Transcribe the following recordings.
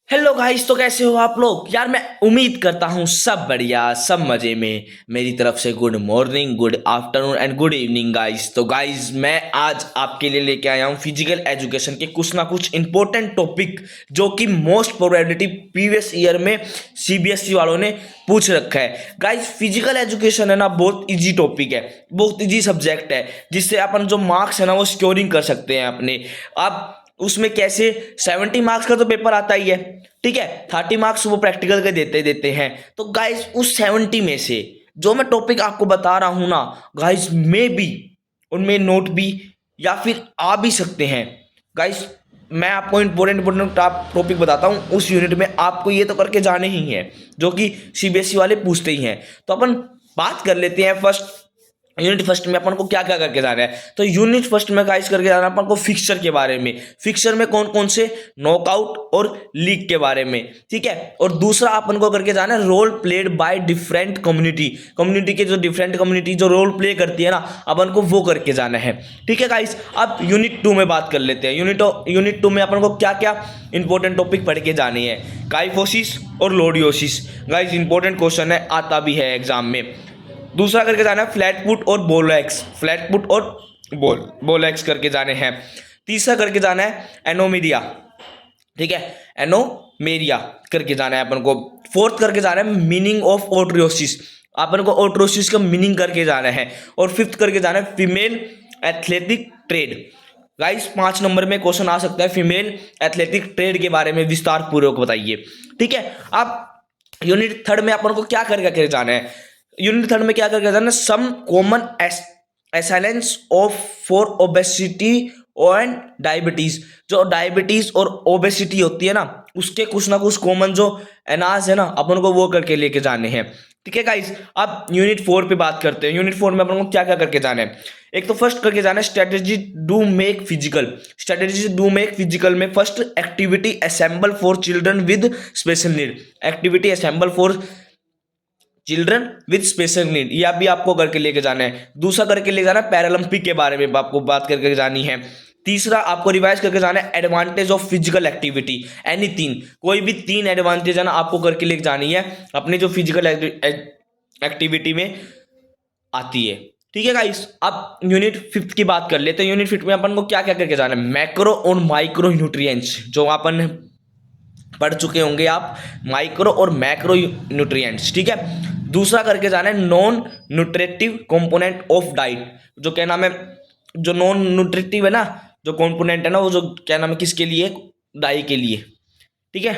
Hello guys, तो कैसे हो आप लोग यार। मैं उम्मीद करता हूँ सब बढ़िया, सब मजे में। मेरी तरफ से good morning, good afternoon and good evening guys. तो गाइस, मैं आज आपके लिए लेके आया हूँ फिजिकल एजुकेशन के कुछ ना कुछ इंपॉर्टेंट टॉपिक, जो कि मोस्ट प्रोबेबिलिटी प्रीवियस ईयर में सीबीएसई वालों ने पूछ रखा है। गाइस, फिजिकल एजुकेशन है ना, बहुत इजी टॉपिक है, बहुत इजी सब्जेक्ट है, जिससे अपन जो मार्क्स है ना वो स्कोरिंग कर सकते हैं अपने। आप उसमें कैसे 70 मार्क्स का तो पेपर आता ही है, ठीक है। 30 मार्क्स वो प्रैक्टिकल के देते देते हैं। तो गाइस, उस 70 में से जो मैं टॉपिक आपको बता रहा हूं ना गाइस, मे बी उनमें नोट भी या फिर आ भी सकते हैं। गाइस, मैं आपको इंपॉर्टेंट टॉपिक बताता हूं, उस यूनिट में आपको ये तो करके जाने ही है, जो कि सीबीएसई वाले पूछते ही हैं। तो अपन बात कर लेते हैं फर्स्ट यूनिट फर्स्ट में अपन को क्या क्या करके जाना है। तो यूनिट फर्स्ट में गाइस करके जाना है अपन को फिक्सचर के बारे में। फिक्सचर में कौन कौन से नॉकआउट और लीग के बारे में, ठीक है। और दूसरा अपन को करके जाना है role played by different community के जो डिफरेंट कम्युनिटी जो रोल प्ले करती है ना, अपन को वो करके जाना है, ठीक है गाइस। अब यूनिट 2 में बात कर लेते हैं। यूनिट 2 में अपन को क्या क्या इंपॉर्टेंट टॉपिक पढ़ के जाने हैं। काइफोसिस और लोडियोसिस गाइस, इंपॉर्टेंट क्वेश्चन है, आता भी है एग्जाम में। दूसरा करके जाना है फ्लैट फुट और बोलैक्स, फ्लैट फुट और बोलैक्स करके जाने हैं। तीसरा करके जाना है एनोमीरिया, ठीक है, एनोमेरिया करके जाना है अपन को। फोर्थ करके जाना है मीनिंग ऑफ ओट्रियोसिस, अपन को ओट्रोसिस का मीनिंग करके जाना है। और फिफ्थ करके जाना है female athletic trade. Guys, 5 number में क्वेश्चन आ सकता है फीमेल एथलेटिक ट्रेड के बारे में विस्तार पूर्वक बताइए, ठीक है। अब यूनिट थर्ड में अपन को क्या करके जाना है। यूनिट थर्ड में क्या करके जाना है, some common ailments of for obesity and diabetes. जो डायबिटीज और ओबेसिटी होती है ना, उसके कुछ ना कुछ कॉमन जो एनाज है ना, अपन को वो करके लेके जाने हैं, ठीक है गाइस। अब यूनिट 4 पे बात करते हैं। यूनिट 4 में अपन को क्या क्या करके जाना है। एक तो फर्स्ट करके जाना है strategy do make physical. Strategy do make physical में first activity assemble for children with special need. Activity assemble for children with special need, यह भी आपको करके लेके जाना है। दूसरा करके लेके जाना है पैरालंपिक के बारे में आपको बात करके जानी है। तीसरा आपको रिवाइज करके जाना है advantage of physical activity. Any 3, कोई भी 3 एडवांटेज है ना आपको करके लेके जानी है अपने जो फिजिकल एक्टिविटी में आती है, ठीक है गाइस। अब यूनिट 5 की बात कर लेते हैं। यूनिट 5 में अपन को क्या क्या करके जाना है। मैक्रो और माइक्रो न्यूट्रिएंट्स, जो अपन पढ़ चुके होंगे आप, माइक्रो और मैक्रो न्यूट्रिएंट्स, ठीक है। दूसरा करके जाना है non nutritive component of diet. जो क्या नाम है, जो नॉन न्यूट्रिटिव है ना, जो कंपोनेंट है ना, वो जो क्या नाम है, किसके लिए, डाई के लिए, ठीक है।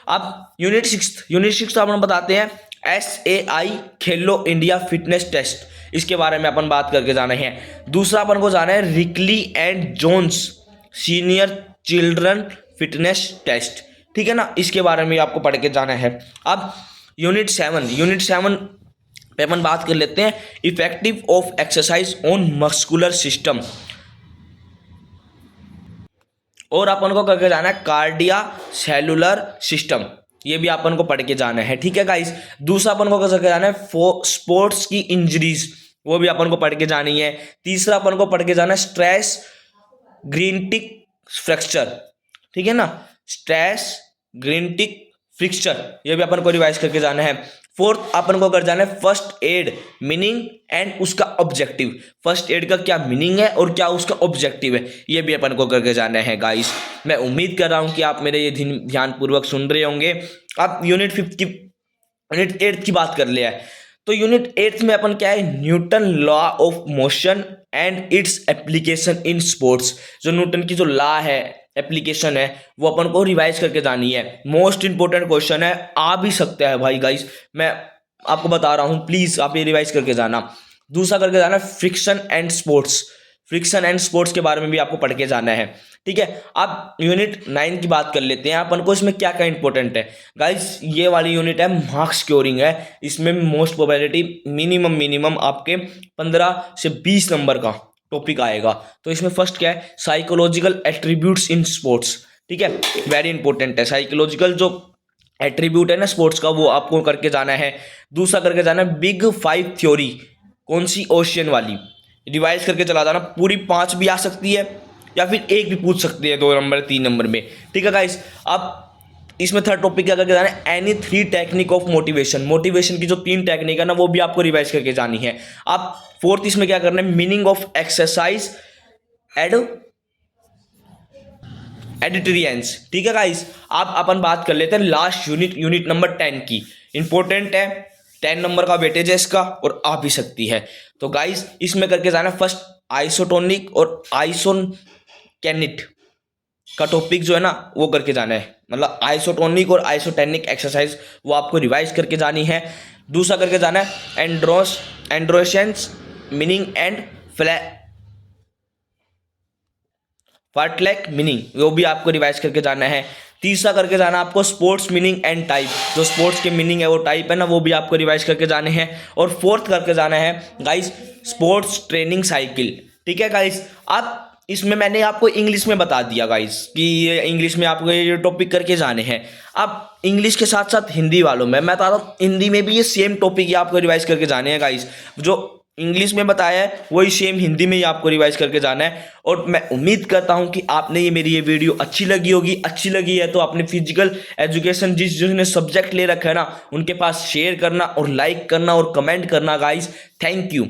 अब यूनिट 6 अपन बताते हैं SAI खेलो इंडिया फिटनेस टेस्ट, इसके बारे में अपन बात करके जाना है। दूसरा अपन को जाना है Rikli and Jones senior children fitness test, ठीक है ना, इसके बारे में आपको पढ़ के जाना है। अब यूनिट 7 पे अपन बात कर लेते हैं effective of exercise on muscular system. और अपन को करके जाना है कार्डिया सेलुलर सिस्टम, ये भी अपन को पढ़ के जाना है, ठीक है गाइस। दूसरा अपन को करके जाना है स्पोर्ट्स की इंजरीज, वो भी अपन को पढ़ के जानी है। तीसरा अपन को पढ़ के जाना है स्ट्रेस ग्रीनटिक फ्रैक्चर, ठीक है ना, स्ट्रेस ग्रीनटिक फ्रैक्चर, ये भी अपन को रिवाइज करके जाना है। फोर्थ अपन को कर जाना है फर्स्ट एड मीनिंग एंड उसका ऑब्जेक्टिव। फर्स्ट एड का क्या मीनिंग है और क्या उसका ऑब्जेक्टिव है, ये भी अपन को करके जाना है गाइस। मैं उम्मीद कर रहा हूं कि आप मेरे ये ध्यानपूर्वक सुन रहे होंगे। अब यूनिट 8 की बात कर लिया है। तो यूनिट 8 में अपन क्या है, Newton law of motion and its application in sports. जो न्यूटन की जो लॉ है, एप्लीकेशन है, वो अपन को रिवाइज करके जानी है। मोस्ट इंपोर्टेंट क्वेश्चन है, आ भी सकता है भाई गाइस, मैं आपको बता रहा हूं, प्लीज आप ये रिवाइज करके जाना। दूसरा करके जाना फ्रिक्शन एंड स्पोर्ट्स के बारे में भी आपको पढ़ के जाना है, ठीक है। अब यूनिट 9 की बात कर लेते हैं अपन को। इसमें क्या क्या इंपॉर्टेंट है गाइस, ये वाली यूनिट है मार्क्स स्कोरिंग है। इसमें मोस्ट प्रोबेबिलिटी मिनिमम आपके 15 से 20 नंबर का टॉपिक आएगा। तो इसमें फर्स्ट क्या है, साइकोलॉजिकल एट्रीब्यूट्स इन स्पोर्ट्स, ठीक है, वेरी इंपॉर्टेंट है। साइकोलॉजिकल जो एट्रीब्यूट है ना स्पोर्ट्स का, वो आपको करके जाना है। दूसरा करके जाना है बिग 5 थ्योरी, कौन सी, ओशियन वाली, रिवाइज करके चला जाना। पूरी 5 भी आ सकती है या फिर एक भी पूछ सकती है, 2 नंबर 3 नंबर में, ठीक है गाइस। अब इसमें थर्ड टॉपिक क्या करके जाना है, any 3 technique of motivation. Motivation की जो 3 टेक्निक है ना वो भी आपको रिवाइज करके जानी है। आप फोर्थ इसमें क्या करना है, मीनिंग ऑफ एक्सरसाइज एडिटरियंस। ठीक है गाइस, आप अपन बात कर लेते हैं लास्ट यूनिट नंबर 10 की। इंपॉर्टेंट है, 10 नंबर का वेटेज है इसका और आ भी सकती है। तो गाइस इसमें करके जाना फर्स्ट आइसोटोनिक और आइसोकेनिट का टॉपिक जो है ना वो करके जाना है, मतलब आइसोटोनिक और आइसोटेनिक एक्सरसाइज वो आपको रिवाइज करके जानी है। दूसरा करके जाना है एंड्रोशंस मीनिंग एंड फर्टलैक मीनिंग, वो भी आपको रिवाइज करके जाना है। तीसरा करके जाना आपको स्पोर्ट्स मीनिंग एंड टाइप, जो स्पोर्ट्स के मीनिंग है वो टाइप है ना वो भी आपको रिवाइज करके जाने हैं। और फोर्थ करके जाना है गाइस स्पोर्ट्स ट्रेनिंग साइकिल। ठीक है गाइस, आप इसमें मैंने आपको इंग्लिश में बता दिया गाइस कि ये इंग्लिश में आपको ये टॉपिक करके जाने हैं। अब इंग्लिश के साथ साथ हिंदी वालों में मैं बता रहा हूँ, हिंदी में भी ये सेम टॉपिक ही आपको रिवाइज करके जाने हैं गाइस। जो इंग्लिश में बताया है वही सेम हिंदी में ही आपको रिवाइज करके जाना है। और मैं उम्मीद करता हूं कि आपने ये वीडियो अच्छी लगी होगी। अच्छी लगी है तो अपने फिजिकल एजुकेशन जिसने सब्जेक्ट ले रखा है ना उनके पास शेयर करना और लाइक करना और कमेंट करना गाइस। Thank you.